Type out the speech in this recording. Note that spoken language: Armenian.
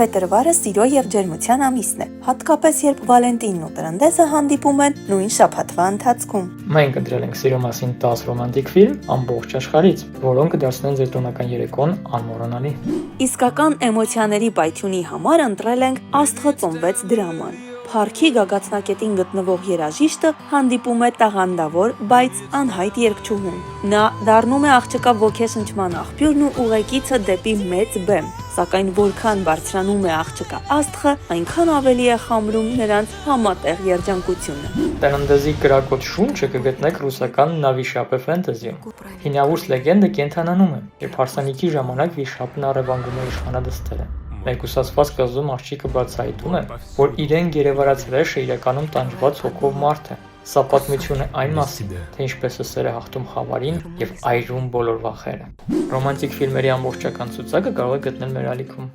Փետրվարը սիրո եւ ջերմության ամիսն է, հատկապես երբ Վալենտինն ու Տրնդեսը հանդիպում են նույն շաբաթվա ընթացքում։ Մենք ընտրել ենք սիրո մասին 10 ռոմանտիկ ֆիլմ ամբողջ աշխարհից, որոնք կդարձնեն ձեր տոնական երեկոն անմոռանալի։ Իսկական էմոցիաների պայթյունի համար ընտրել ենք «Աստղը ծնվեց» դրաման։ Փառքի գագաթնակետին գտնվող երաժիշտը հանդիպում է տաղանդավոր, բայց անհայտ երգչուհուն։ Նա դառնում է աղջկա ոգեշնչման աղբյուրն ու ուղեկիցը դեպի մեծ բեմ, սակայն որքան բարձրանում է աղջկա աստղը, այնքան ավելի է խամրում նրանց համատեղ երջանկությունը։ Տրնդեսի կրակոտ շունչը կգտնեք ռուսական նավիշապե ֆենտեզիում։ Հինավուրց լեգենդը կենդանանում է, երբ հարսանիքի ժամանակ վիշապն առևանգում է իշխանադստերը։ Մեկուսացված կղզում աղջիկը բացահայտում է, որ իրեն գերեվարած հրեշը իրականում տանջված հոգով մարդ է։ Սա պատմություն է այն մասին, թե ինչպես է սերը հաղթում խավարին եւ այրում բոլոր վախերը։ Ռոմանտիկ ֆիլմերի ամբողջական ցուցակը կարող եք գտնել մեր ալիքում։